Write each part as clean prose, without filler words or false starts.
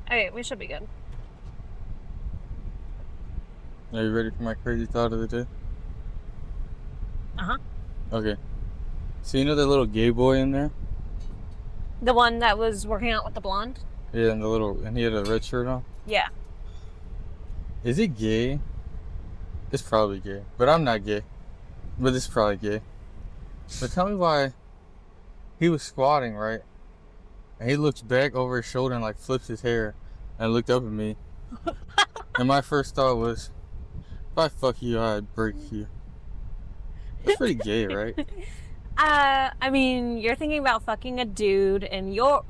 Okay, we should be good. Are you ready for my crazy thought of the day? Uh-huh. Okay. So you know that little gay boy in there? The one that was working out with the blonde? Yeah, and he had a red shirt on. Yeah. Is it gay? It's probably gay, but I'm not gay. But it's probably gay. But tell me why he was squatting, right? And he looks back over his shoulder and like flips his hair and looked up at me. And my first thought was, if I fuck you, I'd break you. That's pretty gay, right? I mean, you're thinking about fucking a dude and you're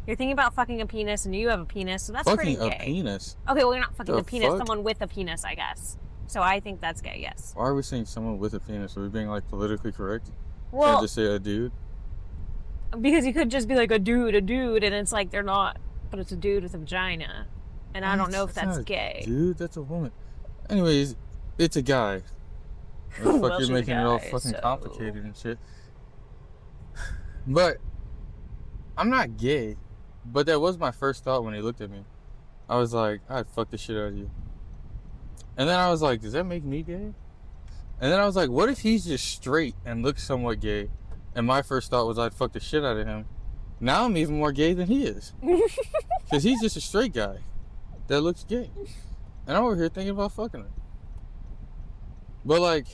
thinking about fucking a penis and you have a penis, so that's pretty Fucking a gay. penis? Okay, well, you're not fucking The a penis, fuck? someone with a penis, I guess. So I think that's gay, yes. Why are we saying someone with a penis? Are we being like politically correct? Can't Well, just say a dude? because you could just be like a dude, and it's like they're not, but it's a dude with a vagina. And I don't know if that's not a gay. dude, that's a woman. Anyways, it's a guy. Well, Fuck, you're she's a making it all guy, fucking so- complicated and shit. But I'm not gay. But that was my first thought when he looked at me. I was like, I'd fuck the shit out of you. And then I was like, does that make me gay? And then I was like, what if he's just straight and looks somewhat gay? And my first thought was I'd fuck the shit out of him. Now I'm even more gay than he is. Because he's just a straight guy that looks gay. And I'm over here thinking about fucking him. But like,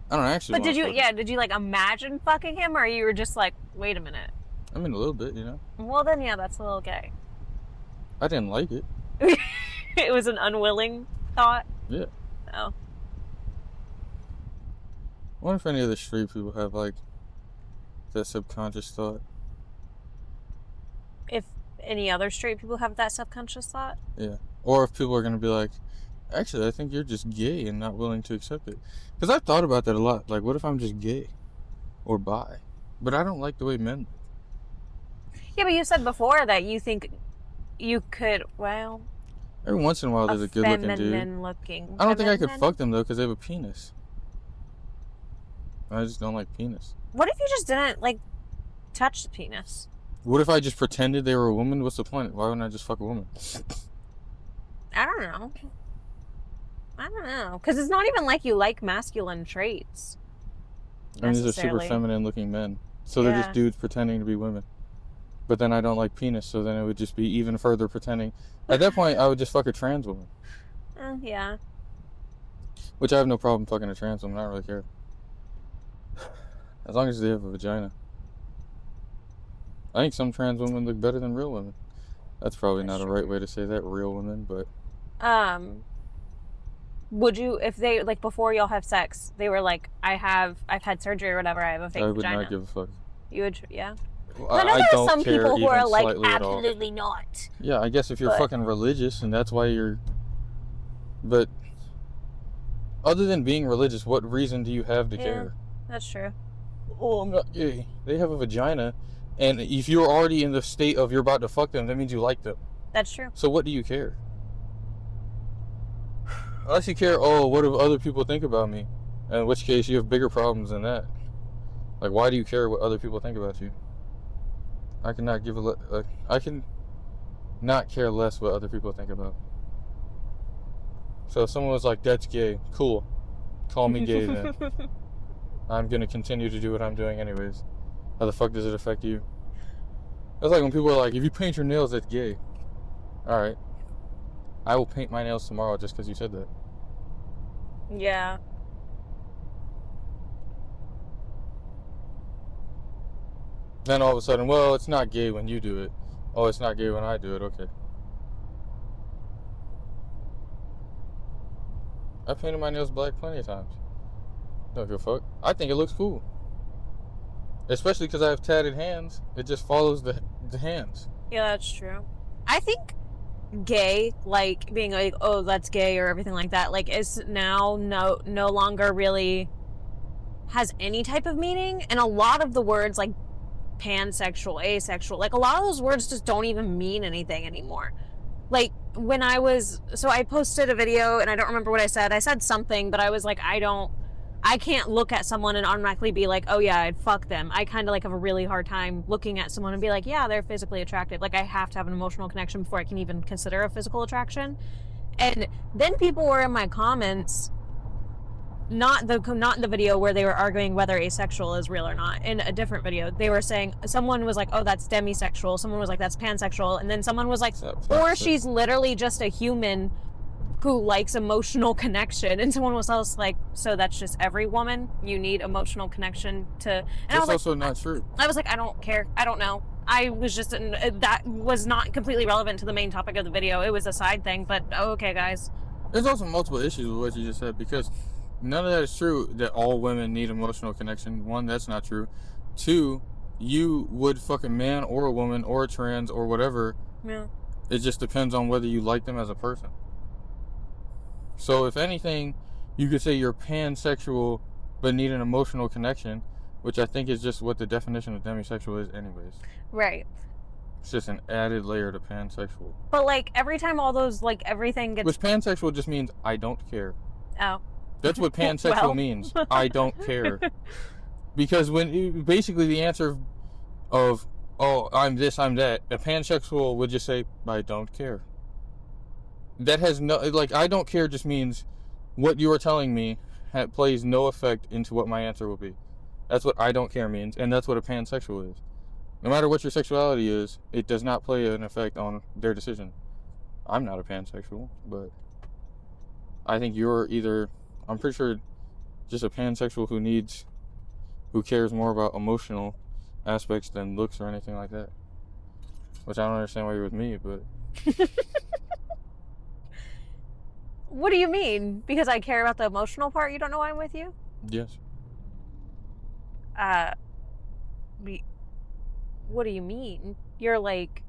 I don't actually But did you like imagine fucking him, or you were just like, wait a minute? I mean, a little bit, you know? Well, then, yeah, that's a little gay. I didn't like it. It was an unwilling thought. Yeah. Oh. I wonder if any other straight people have like that subconscious thought. If any other straight people have that subconscious thought. Yeah. Or if people are going to be like, actually, I think you're just gay and not willing to accept it. Because I've thought about that a lot. Like, what if I'm just gay or bi? But I don't like the way men look. Yeah, but you said before that you think you could, well, Every once in a while, there's a good looking dude. feminine looking. I don't think I could fuck them though because they have a penis. I just don't like penis. What if you just didn't, like, touch the penis? What if I just pretended they were a woman? What's the point? Why wouldn't I just fuck a woman? I don't know. Because it's not even like you like masculine traits. I mean, these are super feminine looking men. So they're just dudes pretending to be women. But then I don't like penis, so then it would just be even further pretending. At that point, I would just fuck a trans woman. Yeah. Which I have no problem fucking a trans woman. I don't really care. As long as they have a vagina. I think some trans women look better than real women. That's probably not a right way to say that, real women, but... Would you, if they, like, before y'all have sex, they were like, I've had surgery or whatever, I have a fake vagina. I would not give a fuck. You would, yeah? Well, I know there don't are some care people who even are like, slightly at all. absolutely not. Yeah, I guess if you're fucking religious and that's why you're... But... Other than being religious, what reason do you have to care? That's true. Oh, I'm not gay. They have a vagina, and if you're already in the state of you're about to fuck them, that means you like them. That's true. So what do you care? Unless you care, oh, what do other people think about me? In which case, you have bigger problems than that. Like, why do you care what other people think about you? I cannot give I can not care less what other people think about me. So if someone was like, that's gay, cool. Call me gay then. I'm gonna continue to do what I'm doing anyways. How the fuck does it affect you? That's like when people are like, if you paint your nails, that's gay. Alright. I will paint my nails tomorrow just because you said that. Yeah. Then all of a sudden, well, it's not gay when you do it. Oh, it's not gay when I do it, okay. I painted my nails black plenty of times. Don't give a fuck. I think it looks cool. Especially because I have tatted hands. It just follows the hands. Yeah, that's true. I think gay, like being like, oh, that's gay or everything like that, like is now no longer really has any type of meaning. And a lot of the words like pansexual, asexual, like a lot of those words just don't even mean anything anymore. Like so I posted a video and I don't remember what I said. I said something, but I was like, I don't I can't look at someone and automatically be like, oh yeah, I'd fuck them. I kind of like have a really hard time looking at someone and be like, yeah, they're physically attractive. Like I have to have an emotional connection before I can even consider a physical attraction. And then people were in my comments, not the video where they were arguing whether asexual is real or not. In a different video, they were saying, someone was like, oh, that's demisexual. Someone was like, that's pansexual. And then someone was like, or she's literally just a human who likes emotional connection. And someone was else like, so that's just every woman? You need emotional connection to... And that's I was also like, not true. I was like, I don't care. I don't know. I was just... That was not completely relevant to the main topic of the video. It was a side thing, but okay, guys. There's also multiple issues with what you just said, because none of that is true that all women need emotional connection. One, that's not true. Two, you would fuck a man or a woman or a trans or whatever. Yeah. It just depends on whether you like them as a person. So if anything, you could say you're pansexual but need an emotional connection, which I think is just what the definition of demisexual is anyways. Right. It's just an added layer to pansexual. But like every time all those, like everything gets... Which pansexual just means I don't care. Oh. That's what pansexual means. I don't care. Because when basically the answer of, oh, I'm this, I'm that, a pansexual would just say, I don't care. That has no, like, I don't care just means what you are telling me plays no effect into what my answer will be. That's what I don't care means, and that's what a pansexual is. No matter what your sexuality is, it does not play an effect on their decision. I'm not a pansexual, but I think you're either, I'm pretty sure, just a pansexual who cares more about emotional aspects than looks or anything like that. Which I don't understand why you're with me, but... What do you mean? Because I care about the emotional part, you don't know why I'm with you? Yes. What do you mean? You're like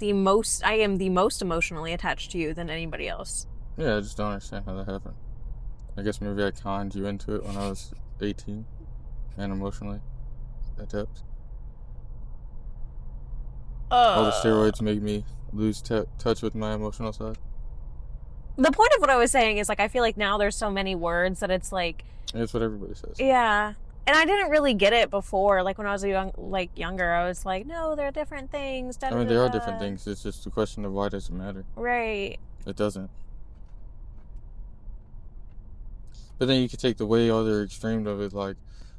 I am the most emotionally attached to you than anybody else. Yeah, I just don't understand how that happened. I guess maybe I conned you into it when I was 18 and emotionally adept. All the steroids make me lose touch with my emotional side. The point of what I was saying is, like, I feel like now there's so many words that it's like... It's what everybody says. Yeah. And I didn't really get it before. Like, when I was younger, I was like, no, there are different things. I mean, there are different things. It's just a question of why does it matter? Right. It doesn't. But then you could take the way other extreme of it, like,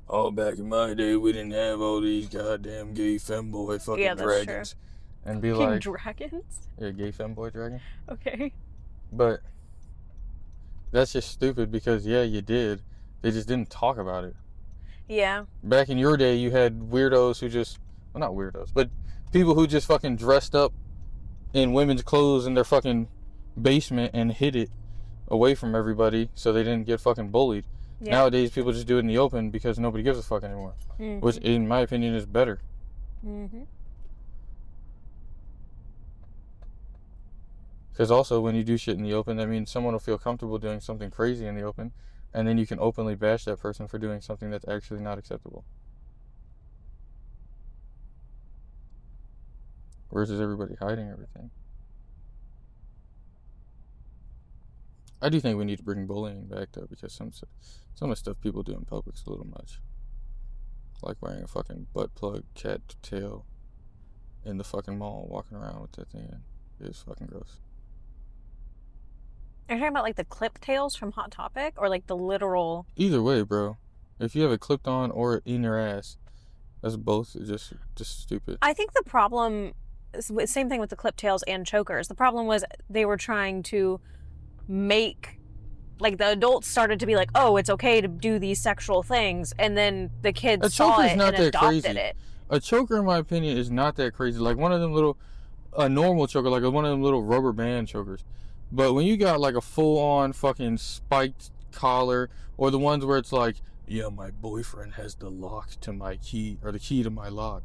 oh, back in my day, we didn't have all these goddamn gay femboy fucking dragons. True. And be like... Dragons? Yeah, gay femboy dragon. Okay. But that's just stupid because, yeah, you did. They just didn't talk about it. Yeah. Back in your day, you had weirdos who just... Well, not weirdos, but people who just fucking dressed up in women's clothes in their fucking basement and hid it away from everybody so they didn't get fucking bullied. Yeah. Nowadays, people just do it in the open because nobody gives a fuck anymore. Mm-hmm. Which, in my opinion, is better. Mm-hmm. Because also, when you do shit in the open, that means someone will feel comfortable doing something crazy in the open, and then you can openly bash that person for doing something that's actually not acceptable. Versus everybody hiding everything. I do think we need to bring bullying back, though, because some of the stuff people do in public is a little much. Like wearing a fucking butt plug cat tail in the fucking mall, walking around with that thing in. It's fucking gross. Are you talking about like the clip tails from Hot Topic or like the literal... Either way, bro. If you have it clipped on or in your ass, that's both just stupid. I think the problem, same thing with the clip tails and chokers. The problem was they were trying to make, like the adults started to be like, oh, it's okay to do these sexual things. And then the kids saw it and adopted it. A choker, in my opinion, is not that crazy. Like one of them little, a normal choker, like one of them little rubber band chokers. But when you got like a full-on fucking spiked collar, or the ones where it's like, yeah, my boyfriend has the lock to my key, or the key to my lock.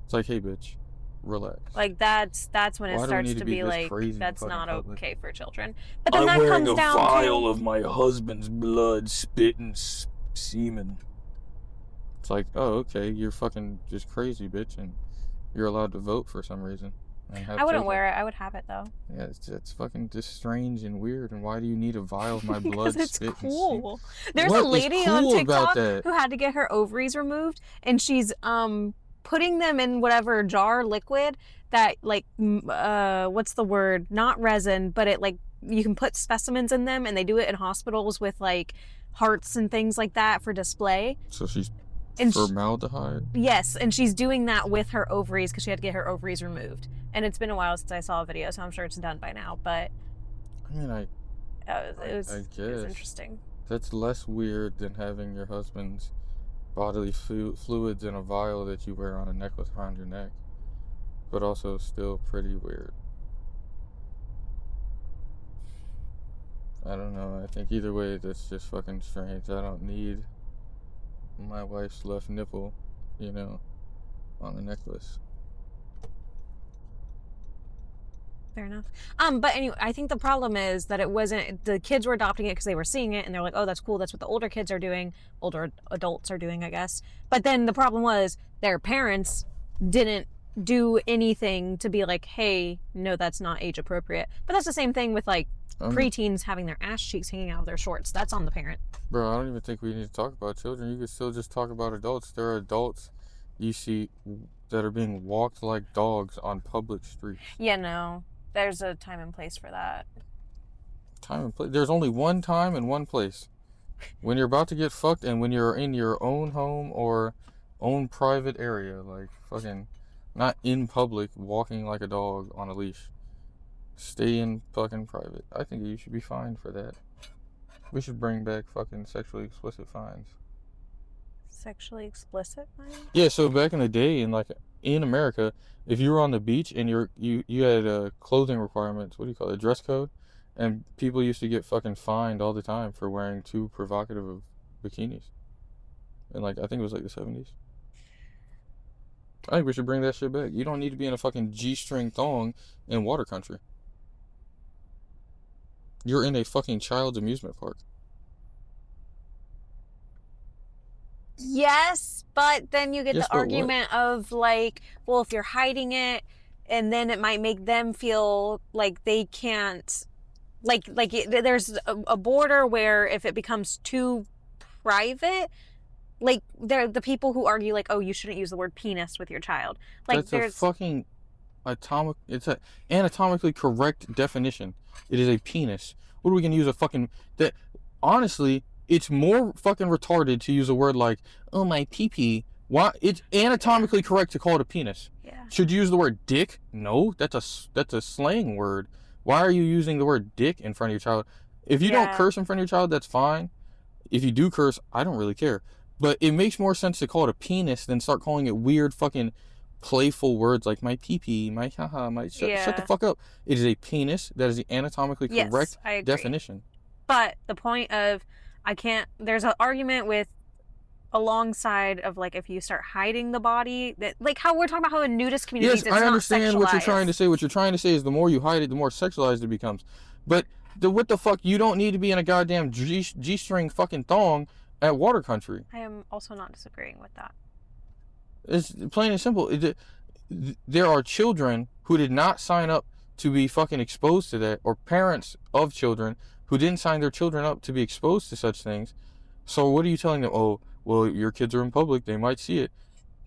It's like, hey, bitch, relax. Like that's when it starts to be like, that's not okay for children. But then I'm that wearing comes a down vial to... of my husband's blood, spit and semen. It's like, oh, okay, you're fucking just crazy, bitch, and you're allowed to vote for some reason. and have I wouldn't children. wear it. I would have it though. Yeah, it's fucking just strange and weird. And why do you need a vial of my blood, Because it's spit, cool. and semen? There's What a is lady on cool about TikTok that? who had to get her ovaries removed, and she's putting them in whatever jar liquid that like what's the word? Not resin, but it like you can put specimens in them, and they do it in hospitals with like hearts and things like that for display. So she's And formaldehyde? yes, and she's doing that with her ovaries because she had to get her ovaries removed. And it's been a while since I saw a video, so I'm sure it's done by now. But I mean, it was guess interesting. That's less weird than having your husband's bodily fluids in a vial that you wear on a necklace around your neck, but also still pretty weird. I don't know. I think either way, that's just fucking strange. I don't need my wife's left nipple, on a necklace. Fair enough. But anyway, I think the problem is that it wasn't, the kids were adopting it because they were seeing it and they're like, oh, that's cool. That's what the older kids are doing. Older adults are doing, I guess. But then the problem was their parents didn't do anything to be like, hey, no, that's not age appropriate. But that's the same thing with like preteens having their ass cheeks hanging out of their shorts. That's on the parent. Bro, I don't even think we need to talk about children. You could still just talk about adults. There are adults you see that are being walked like dogs on public streets. Yeah, no. There's a time and place for that. Time and place? There's only one time and one place. When you're about to get fucked and when you're in your own home or own private area. Like, fucking, not in public, walking like a dog on a leash. Stay in fucking private. I think you should be fined for that. We should bring back fucking sexually explicit fines. Sexually explicit fines? Yeah, so back in the day, in America, if you were on the beach and you had clothing requirements, what do you call it, dress code, and people used to get fucking fined all the time for wearing too provocative of bikinis. And I think it was like the 70s. I think we should bring that shit back. You don't need to be in a fucking G-string thong in water country. You're in a fucking child's amusement park. Yes, but then you get the argument of like, well, if you're hiding it, and then it might make them feel like they can't, there's a border where if it becomes too private, like they're the people who argue like, oh, you shouldn't use the word penis with your child. Like That's a fucking it's an anatomically correct definition. It is a penis. What are we gonna use that? Honestly, it's more fucking retarded to use a word like, oh, my pee-pee. Why? It's anatomically correct to call it a penis. Yeah. Should you use the word dick? No, that's a slang word. Why are you using the word dick in front of your child? If you don't curse in front of your child, that's fine. If you do curse, I don't really care. But it makes more sense to call it a penis than start calling it weird fucking playful words like my pee-pee, my haha, my shut the fuck up. It is a penis. That is the anatomically correct definition. But the point of there's an argument with alongside of like if you start hiding the body, that like how we're talking about how in nudist communities it's I understand what you're trying to say. What you're trying to say is the more you hide it, the more sexualized it becomes. But what the fuck, you don't need to be in a goddamn G-string fucking thong at water country. I am also not disagreeing with that. It's plain and simple. There are children who did not sign up to be fucking exposed to that, or parents of children who didn't sign their children up to be exposed to such things. So what are you telling them? Oh, well, your kids are in public, they might see it.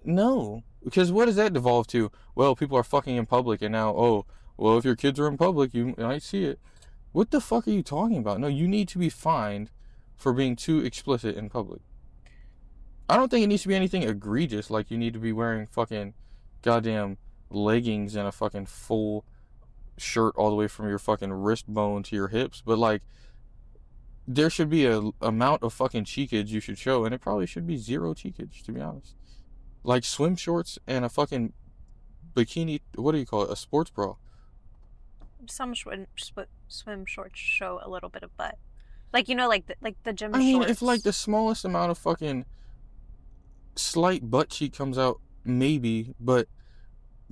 No, because what does that devolve to? Well, people are fucking in public, and now, oh, well, if your kids are in public, you might see it. What the fuck are you talking about? No, you need to be fined for being too explicit in public. I don't think it needs to be anything egregious, like you need to be wearing fucking goddamn leggings and a fucking full shirt all the way from your fucking wrist bone to your hips, but like there should be a amount of fucking cheekage you should show, and it probably should be zero cheekage, to be honest. Like swim shorts and a fucking bikini, what do you call it, a sports bra. Some swim shorts show a little bit of butt, like like the gym shorts. I mean, if like the smallest amount of fucking slight butt cheek comes out, maybe, but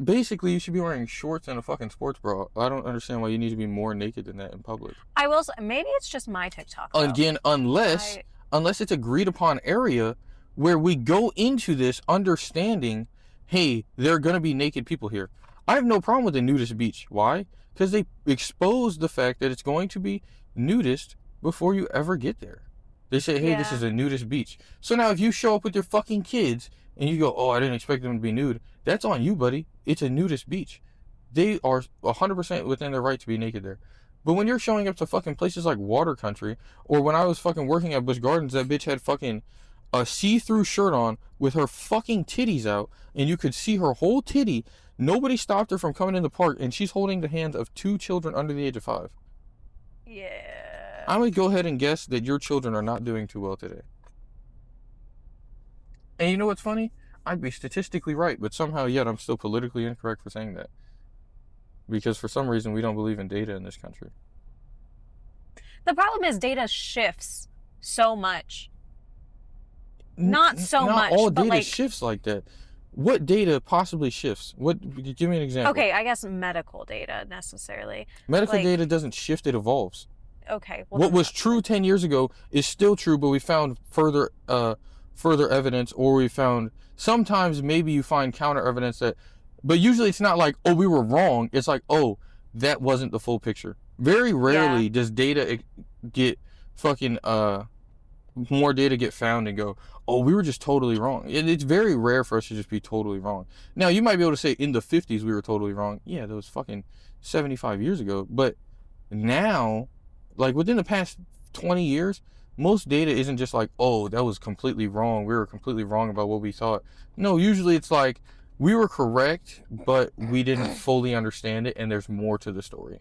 basically you should be wearing shorts and a fucking sports bra. I don't understand why you need to be more naked than that in public. I will say, maybe it's just my TikTok though. Again, unless it's agreed upon area where we go into this understanding, hey, there are gonna be naked people here. I have no problem with the nudist beach. Why? Because they expose the fact that it's going to be nudist before you ever get there. They say, hey, this Yeah. is a nudist beach. So now if you show up with your fucking kids and you go, oh, I didn't expect them to be nude, that's on you, buddy. It's a nudist beach. They are 100% within their right to be naked there. But when you're showing up to fucking places like Water Country, or when I was fucking working at Busch Gardens, that bitch had fucking a see-through shirt on with her fucking titties out, and you could see her whole titty. Nobody stopped her from coming in the park, and she's holding the hands of 2 children under the age of 5. Yeah. I would go ahead and guess that your children are not doing too well today. And you know what's funny? I'd be statistically right, but somehow yet I'm still politically incorrect for saying that. Because for some reason we don't believe in data in this country. The problem is data shifts so much. Not so Not much, all but data like shifts like that. What data possibly shifts? What? Give me an example. okay, I guess medical data necessarily. Medical like, data doesn't shift; it evolves. Okay. Well, What was true 10 years ago is still true, but we found further evidence, or we found sometimes maybe you find counter evidence that, but usually it's not like, oh, we were wrong. It's like, oh, that wasn't the full picture. Very rarely does data get fucking more data get found and go, oh, we were just totally wrong. It's very rare for us to just be totally wrong. Now, you might be able to say in the 50s we were totally wrong. Yeah, that was fucking 75 years ago. But now, like within the past 20 years, most data isn't just like, oh, that was completely wrong. We were completely wrong about what we thought. No, usually it's like, we were correct, but we didn't fully understand it, and there's more to the story.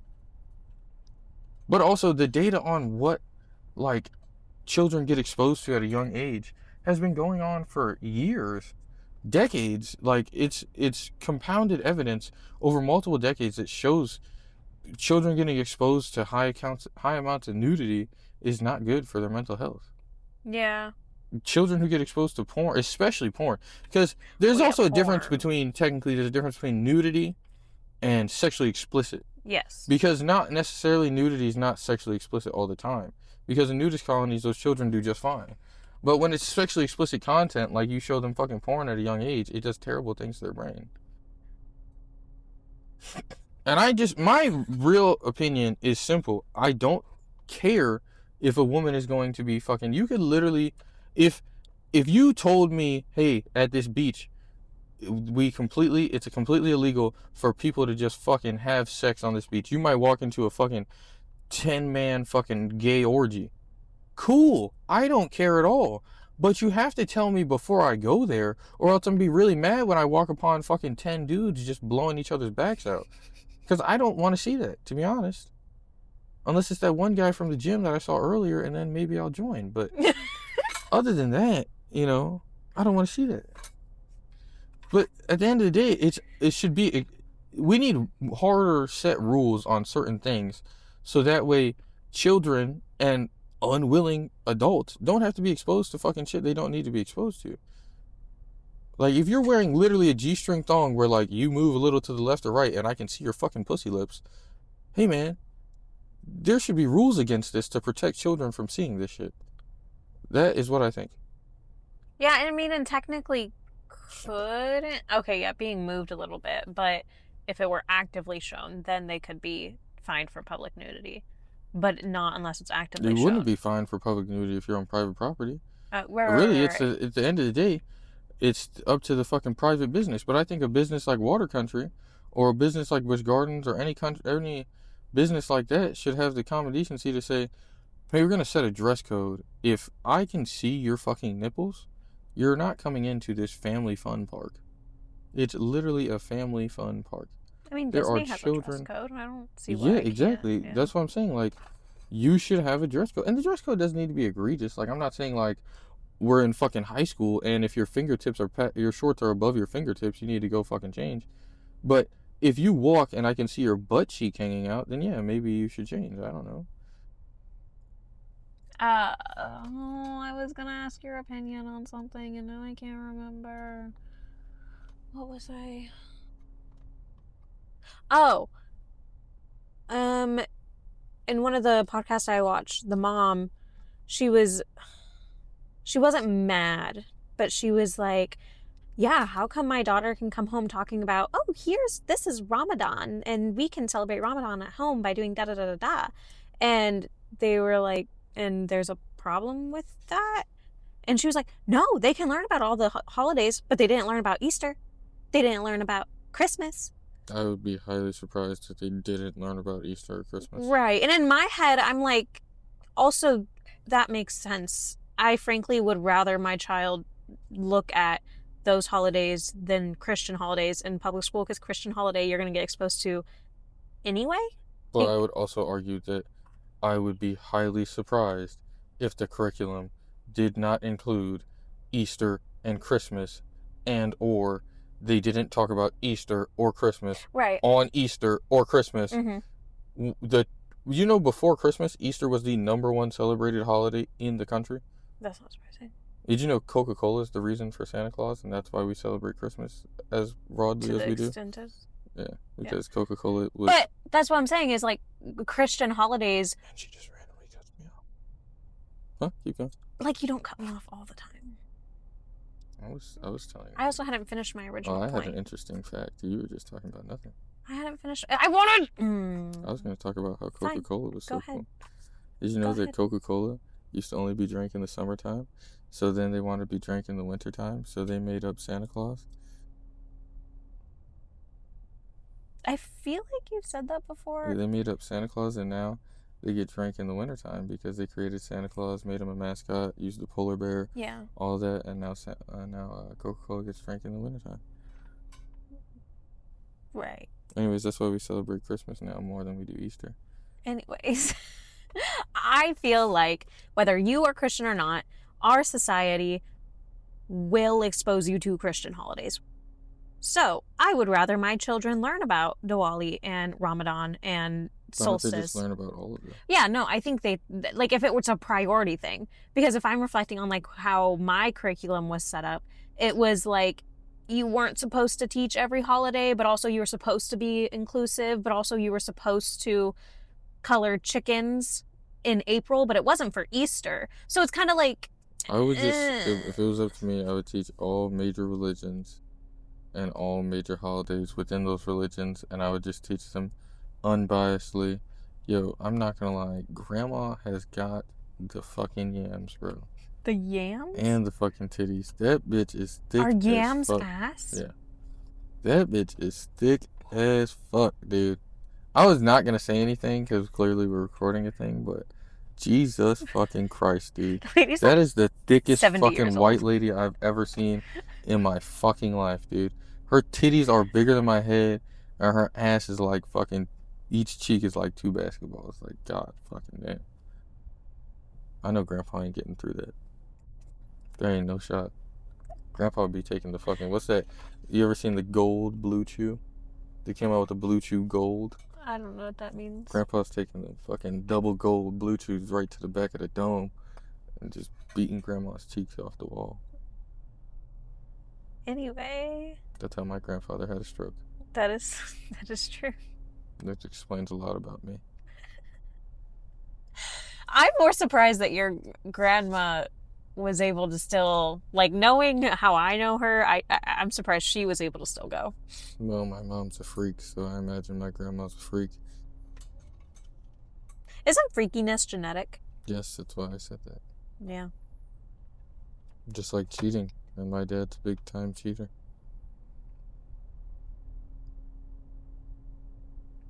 But also, the data on what, like, children get exposed to at a young age has been going on for years, decades. Like, it's compounded evidence over multiple decades that shows children getting exposed to high amounts of nudity is not good for their mental health. Yeah. Children who get exposed to porn, especially porn, because there's also a difference between, technically, there's a difference between nudity and sexually explicit. Yes. Because not necessarily nudity is not sexually explicit all the time. Because in nudist colonies, those children do just fine. But when it's sexually explicit content, like you show them fucking porn at a young age, it does terrible things to their brain. And my real opinion is simple. I don't care if a woman is going to be fucking, you could literally, if you told me, hey, at this beach, it's completely illegal for people to just fucking have sex on this beach. You might walk into a fucking 10-man fucking gay orgy. Cool. I don't care at all. But you have to tell me before I go there, or else I'm gonna be really mad when I walk upon fucking 10 dudes just blowing each other's backs out. Because I don't want to see that, to be honest. Unless it's that one guy from the gym that I saw earlier, and then maybe I'll join. But other than that, I don't want to see that. But at the end of the day, it should be, we need harder set rules on certain things, so that way children and unwilling adults don't have to be exposed to fucking shit they don't need to be exposed to. Like, if you're wearing literally a G-string thong where, like, you move a little to the left or right and I can see your fucking pussy lips, hey man, there should be rules against this to protect children from seeing this shit. That is what I think. Yeah, I mean, and technically could. Okay, yeah, being moved a little bit, but if it were actively shown, then they could be fined for public nudity. But not unless it's actively shown. It wouldn't be fined for public nudity if you're on private property. Really, at the end of the day, it's up to the fucking private business. But I think a business like Water Country, or a business like Busch Gardens, or any business like that should have the common decency to say, hey, we're going to set a dress code. If I can see your fucking nipples, you're not coming into this family fun park. It's literally a family fun park. I mean, Disney has a dress code. I don't see why. Yeah, exactly. Yeah. That's what I'm saying. Like, you should have a dress code. And the dress code doesn't need to be egregious. Like, I'm not saying, like, we're in fucking high school, and if your your shorts are above your fingertips, you need to go fucking change. But if you walk and I can see your butt cheek hanging out, then yeah, maybe you should change. I don't know. I was gonna ask your opinion on something, and now I can't remember. What was I? Oh, in one of the podcasts I watched, the mom, she wasn't mad, but she was like, yeah, how come my daughter can come home talking about, oh, this is Ramadan and we can celebrate Ramadan at home by doing da da da da da. And they were like, and there's a problem with that? And she was like, no, they can learn about all the holidays, but they didn't learn about Easter. They didn't learn about Christmas. I would be highly surprised if they didn't learn about Easter or Christmas. Right. And in my head, I'm like, also, that makes sense. I frankly would rather my child look at those holidays than Christian holidays in public school, because Christian holiday you're going to get exposed to anyway. But I would also argue that I would be highly surprised if the curriculum did not include Easter and Christmas, and or they didn't talk about Easter or Christmas Right. on Easter or Christmas. Mm-hmm. Before Christmas, Easter was the #1 celebrated holiday in the country. That's not surprising. Did you know Coca-Cola is the reason for Santa Claus, and that's why we celebrate Christmas as broadly as we do? Yeah, because Coca-Cola was. But that's what I'm saying is, like, Christian holidays. And she just randomly cuts me off. Huh? Keep going. Like, you don't cut me off all the time. I was telling you. I also hadn't finished my original point. I had an interesting fact. You were just talking about nothing. I hadn't finished. I wanted. I was going to talk about how Coca-Cola was so cool. Did you Go know ahead. that Coca-Cola used to only be drank in the summertime? So then they wanted to be drank in the wintertime, so they made up Santa Claus. I feel like you've said that before. Yeah, they made up Santa Claus, and now they get drank in the wintertime because they created Santa Claus, made him a mascot, used the polar bear, all that, and now Coca-Cola gets drank in the wintertime. Right. Anyways, that's why we celebrate Christmas now more than we do Easter. Anyways, I feel like whether you are Christian or not, our society will expose you to Christian holidays. So I would rather my children learn about Diwali and Ramadan and solstice. Why don't they just learn about all of them? Yeah, no, I think like, if it was a priority thing, because if I'm reflecting on like how my curriculum was set up, it was like you weren't supposed to teach every holiday, but also you were supposed to be inclusive, but also you were supposed to color chickens in April, but it wasn't for Easter. So it's kind of like, I would just, if it was up to me, I would teach all major religions and all major holidays within those religions, and I would just teach them unbiasedly. Yo, I'm not gonna lie, Grandma has got the fucking yams, bro. The yams? And the fucking titties. That bitch is thick. Are yams as fuck. ass? Yeah. That bitch is thick as fuck, dude. I was not gonna say anything because clearly we're recording a thing, but Jesus fucking Christ, dude. That is the thickest fucking white lady I've ever seen in my fucking life, dude. Her titties are bigger than my head, and her ass is like fucking, each cheek is like 2 basketballs. Like, God fucking damn. I know Grandpa ain't getting through that. There ain't no shot. Grandpa would be taking the fucking, what's that? You ever seen the gold Blue Chew? They came out with the Blue Chew Gold. I don't know what that means. Grandpa's taking the fucking double gold Blue Chews right to the back of the dome and just beating Grandma's cheeks off the wall. Anyway. That's how my grandfather had a stroke. That is true. That explains a lot about me. I'm more surprised that your grandma was able to still, like, knowing how I know her, I'm surprised she was able to still go. Well, my mom's a freak, so I imagine my grandma's a freak. Isn't freakiness genetic? Yes, that's why I said that. Yeah. Just like cheating, and my dad's a big time cheater.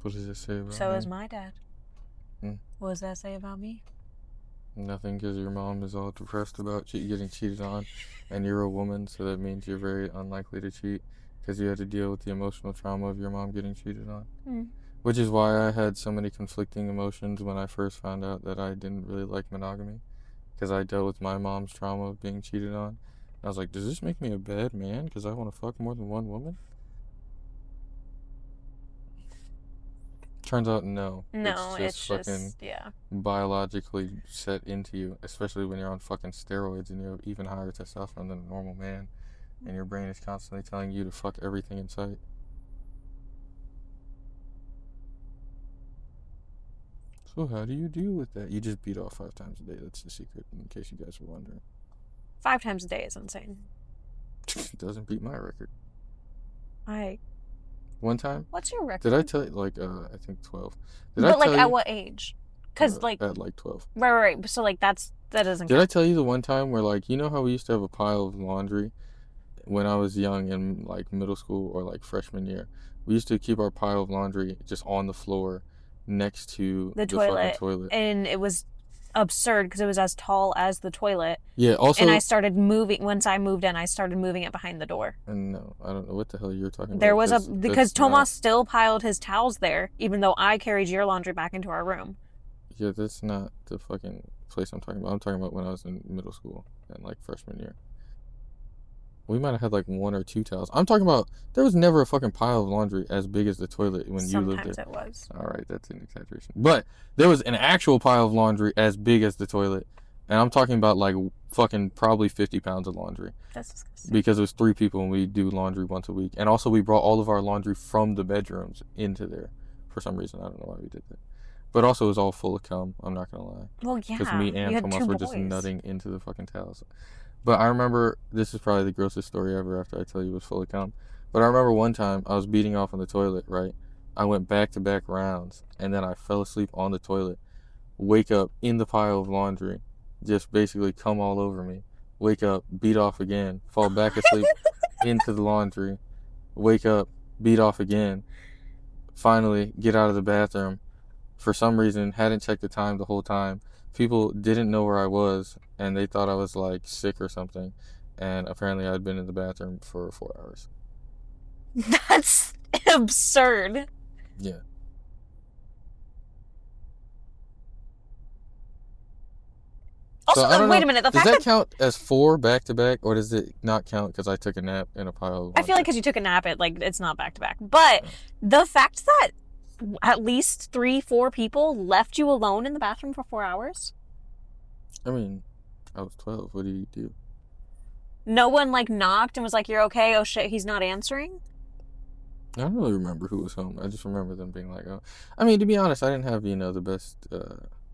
What does it say about me? So is my dad. Hmm. What does that say about me? Nothing, because your mom is all depressed about getting cheated on, and you're a woman, so that means you're very unlikely to cheat, because you had to deal with the emotional trauma of your mom getting cheated on. Mm. Which is why I had so many conflicting emotions when I first found out that I didn't really like monogamy, because I dealt with my mom's trauma of being cheated on. And I was like, does this make me a bad man because I want to fuck more than one woman? Turns out no. No, it's just fucking biologically set into you, especially when you're on fucking steroids and you have even higher testosterone than a normal man, and your brain is constantly telling you to fuck everything in sight. So how do you deal with that? You just beat off 5 times a day. That's the secret, in case you guys were wondering. 5 times a day is insane. Doesn't beat my record. I. One time, What's your record? did I tell you, like, I think 12. Did But I tell like, at you? what age? Because like, At like 12. right. So like, that doesn't Did count. I tell you the one time where, like, you know how we used to have a pile of laundry when I was young in, like, middle school or, like, freshman year? We used to keep our pile of laundry just on the floor next to The the fucking toilet, toilet. and it was absurd because it was as tall as the toilet. Yeah, And I also, started moving once I moved in. I started moving it behind the door. and no, I don't know what the hell you're talking There about, was a because because that's not, Tomas still piled his towels there, even though I carried your laundry back into our room. yeah, that's not the fucking place I'm talking about. I'm talking about when I was in middle school and, like, freshman year. We might have had like 1 or 2 towels. I'm talking about there was never a fucking pile of laundry as big as the toilet when you lived there. Sometimes it was. All right, that's an exaggeration. But there was an actual pile of laundry as big as the toilet. And I'm talking about like fucking probably 50 pounds of laundry. That's disgusting. Because it was 3 people and we do laundry once a week. And also we brought all of our laundry from the bedrooms into there for some reason. I don't know why we did that. But also it was all full of cum. I'm not going to lie. Well, yeah. Because me You and had Tomas two were just boys. nutting into the fucking towels. But I remember, this is probably the grossest story ever after I tell you it was full of cum. But I remember one time I was beating off on the toilet, right? I went back-to-back rounds, and then I fell asleep on the toilet. Wake up in the pile of laundry, just basically cum all over me. Wake up, beat off again, fall back asleep into the laundry. Wake up, beat off again. Finally, get out of the bathroom. For some reason, hadn't checked the time the whole time. People didn't know where I was, and they thought I was like sick or something. And apparently, I'd been in the bathroom for 4 hours. That's absurd. Yeah. Also, So I don't wait know. a minute. The Does fact that count as 4 back to back, or does it not count because I took a nap in a pile of laundry? I feel like because you took a nap, it's not back to back. But the fact that at least 3-4 people left you alone in the bathroom for 4 hours. I mean, I was 12. What do you do? No one like knocked and was like, "You're okay." Oh shit, he's not answering. I don't really remember who was home. I just remember them being like, "Oh." I mean, to be honest, I didn't have the best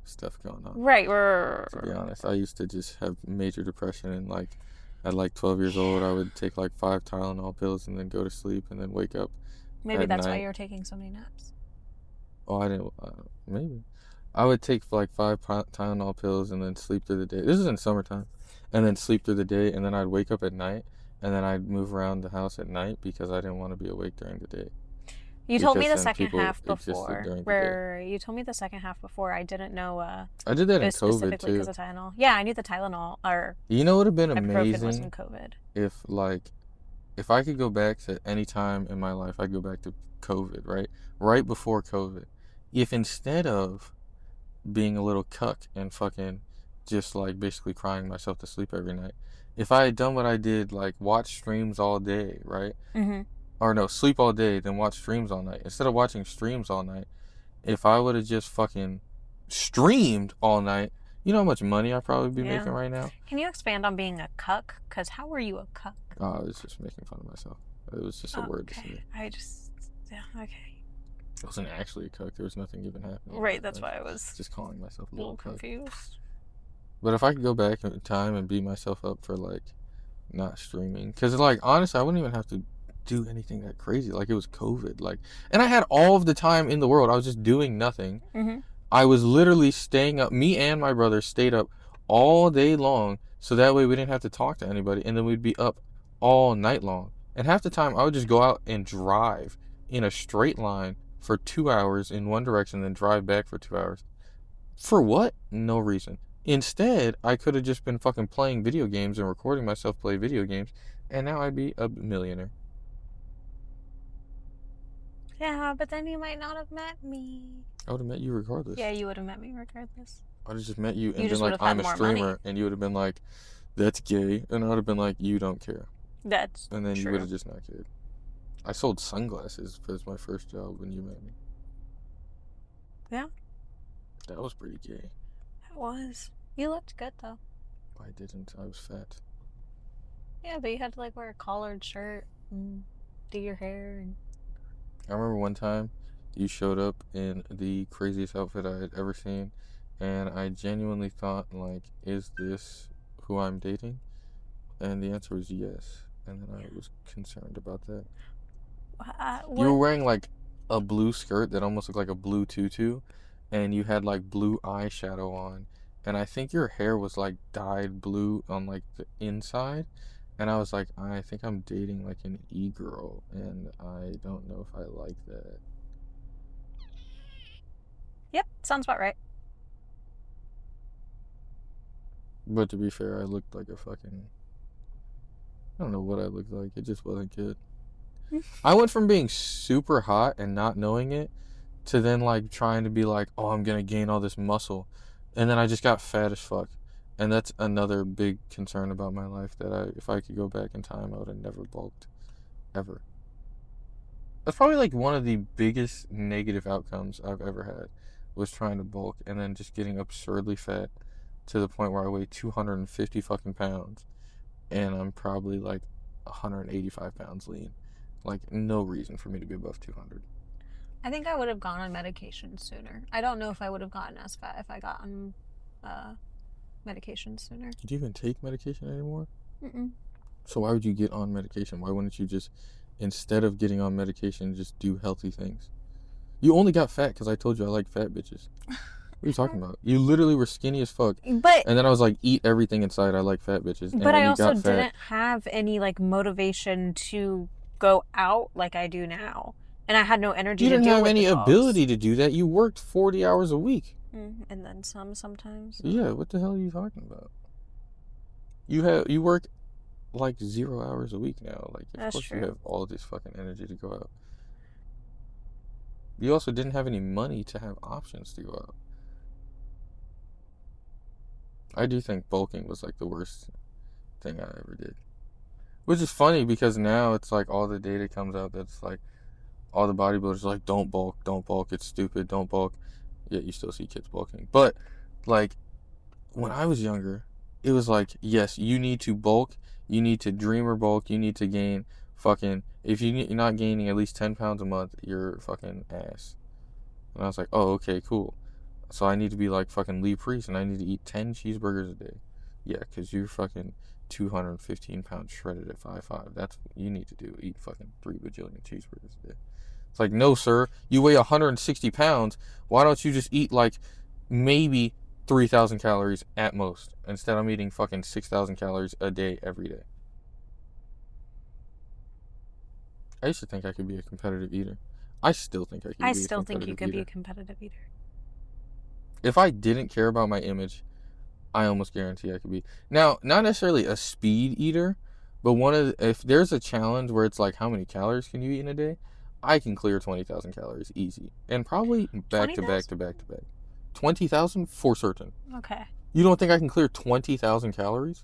stuff going on. Right. To be honest, I used to just have major depression, and like at like 12 years old, I would take like 5 Tylenol pills and then go to sleep and then wake up. Maybe at that's why night. you were taking so many naps. Oh, I didn't. Maybe I would take like 5 Tylenol pills and then sleep through the day. This is in summertime, and then sleep through the day, and then I'd wake up at night, and then I'd move around the house at night because I didn't want to be awake during the day. You told me Because the then second people half existed before. during the day. Where you told me the second half before. I didn't know. I did that it in was COVID specifically too. because of Tylenol. Yeah, I knew the Tylenol or You know what would have been ibuprofen was in amazing COVID. if I could go back to any time in my life, I'd go back to COVID, right? Right before COVID. If instead of being a little cuck and fucking just like basically crying myself to sleep every night, if I had done what I did, like watch streams all day, right? Mm-hmm. Or no, sleep all day, then watch streams all night. Instead of watching streams all night, if I would have just fucking streamed all night, you know how much money I'd probably be making right now? Can you expand on being a cuck? Because how were you a cuck? Oh, I was just making fun of myself. It was just a word to say. Yeah, okay. It wasn't actually a cuck. There was nothing even happening. Right, that's why I was just calling myself a a little cuck. confused. But if I could go back in time and beat myself up for like not streaming, because like honestly, I wouldn't even have to do anything that crazy. Like it was COVID, like, and I had all of the time in the world. I was just doing nothing. Mm-hmm. I was literally staying up. Me and my brother stayed up all day long, so that way we didn't have to talk to anybody, and then we'd be up all night long. And half the time, I would just go out and drive in a straight line for 2 hours in one direction, then drive back for 2 hours. For what? No reason. Instead, I could have just been fucking playing video games and recording myself play video games, and now I'd be a millionaire. Yeah, but then you might not have met me. I would have met you regardless. Yeah, you would have met me regardless. I would have just met you and You been just like, would have I'm had a more streamer, money. and you would have been like, that's gay, and I would have been like, you don't care. That's And then true. you would have just not cared. I sold sunglasses as my first job when you met me. Yeah. That was pretty gay. It was. You looked good though. I didn't. I was fat. Yeah, but you had to like wear a collared shirt and do your hair and I remember one time you showed up in the craziest outfit I had ever seen, and I genuinely thought, like, is this who I'm dating? And the answer was yes. and then I was concerned about that. What? You were wearing like a blue skirt that almost looked like a blue tutu, and you had like blue eyeshadow on, and I think your hair was like dyed blue on like the inside, and I was like, I think I'm dating like an e-girl, and I don't know if I like that. Yep, sounds about right. But to be fair, I looked like a fucking, I don't know what I looked like. It just wasn't good. I went from being super hot and not knowing it to then like trying to be like, oh, I'm gonna gain all this muscle, and then I just got fat as fuck, and that's another big concern about my life that if I could go back in time, I would have never bulked, ever. That's probably like one of the biggest negative outcomes I've ever had, was trying to bulk and then just getting absurdly fat to the point where I weigh 250 fucking pounds, and I'm probably like 185 pounds lean. Like, no reason for me to be above 200. I think I would have gone on medication sooner. I don't know if I would have gotten as fat if I got on medication sooner. Do you even take medication anymore? Mm-mm. So why would you get on medication? Why wouldn't you just, instead of getting on medication, just do healthy things? You only got fat because I told you I like fat bitches. What are you talking about? You literally were skinny as fuck. But And then I was like, eat everything inside. I like fat bitches. And but when I you also got fat, didn't have any like motivation to go out like I do now. And I had no energy you to didn't deal have with any the dogs. ability to do that. You worked 40 hours a week. And then some sometimes. Yeah, what the hell are you talking about? You work like 0 hours a week now. Like, of That's course true. you have all this fucking energy to go out. You also didn't have any money to have options to go out. I do think bulking was like the worst thing I ever did. Which is funny because now it's like all the data comes out that's like all the bodybuilders are like, don't bulk, it's stupid, don't bulk. Yet you still see kids bulking. But like when I was younger, it was like, yes, you need to bulk, you need to dream or bulk, you need to gain fucking, if you're not gaining at least 10 pounds a month, you're fucking ass. And I was like, oh, okay, cool. So I need to be like fucking Lee Priest and I need to eat 10 cheeseburgers a day. Yeah, because you're fucking 215 pounds shredded at 5'5". That's what you need to do. Eat fucking 3 bajillion cheeseburgers a day. It's like, no, sir. You weigh 160 pounds. Why don't you just eat like maybe 3,000 calories at most? Instead, I'm eating fucking 6,000 calories a day every day. I used to think I could be a competitive eater. I still think I could be a competitive eater. I still think you could be a competitive eater. If I didn't care about my image, I almost guarantee I could be. Now, not necessarily a speed eater, but if there's a challenge where it's like, how many calories can you eat in a day? I can clear 20,000 calories easy. And probably back to back to back to back. 20,000 for certain. Okay. You don't think I can clear 20,000 calories?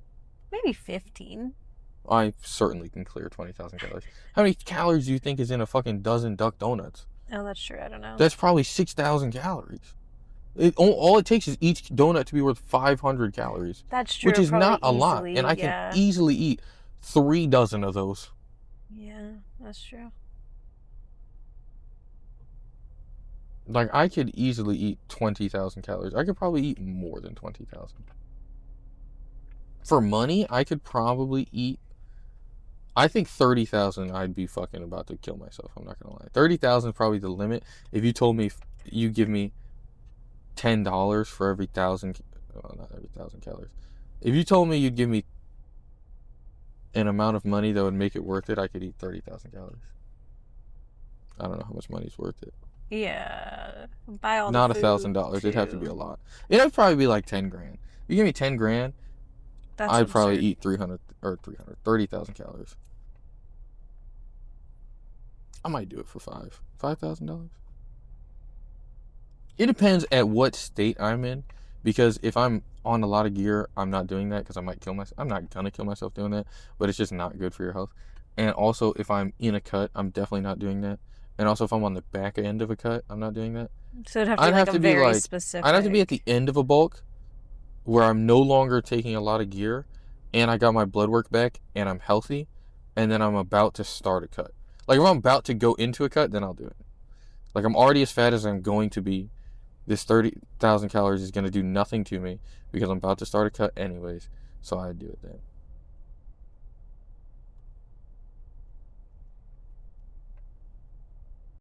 Maybe 15. I certainly can clear 20,000 calories. How many calories do you think is in a fucking dozen Duck Donuts? Oh, that's true. I don't know. That's probably 6,000 calories. All it takes is each donut to be worth 500 calories. That's true. Which is not a lot. Easily, And I can easily eat 3 dozen of those. Yeah, that's true. Like, I could easily eat 20,000 calories. I could probably eat more than 20,000. For money, I could probably eat, I think 30,000 I'd be fucking about to kill myself. I'm not going to lie. 30,000 is probably the limit. If you told me you give me $10 for every 1,000, well, not every 1,000 calories. If you told me you'd give me an amount of money that would make it worth it, I could eat 30,000 calories. I don't know how much money's worth it. Yeah, buy all not the food $1,000. It'd have to be a lot. It'd probably be like 10 grand. If you give me 10 grand, I'd probably eat 30,000 calories. I might do it for $5,000. It depends at what state I'm in, because if I'm on a lot of gear, I'm not doing that because I might kill myself. I'm not gonna kill myself doing that, but it's just not good for your health. And also, if I'm in a cut, I'm definitely not doing that. And also, if I'm on the back end of a cut, I'm not doing that. So it'd have to be very specific. I'd have to be at the end of a bulk where I'm no longer taking a lot of gear and I got my blood work back and I'm healthy and then I'm about to start a cut. Like, if I'm about to go into a cut, then I'll do it. Like, I'm already as fat as I'm going to be. This 30,000 calories is going to do nothing to me because I'm about to start a cut anyways. So I'd do it then.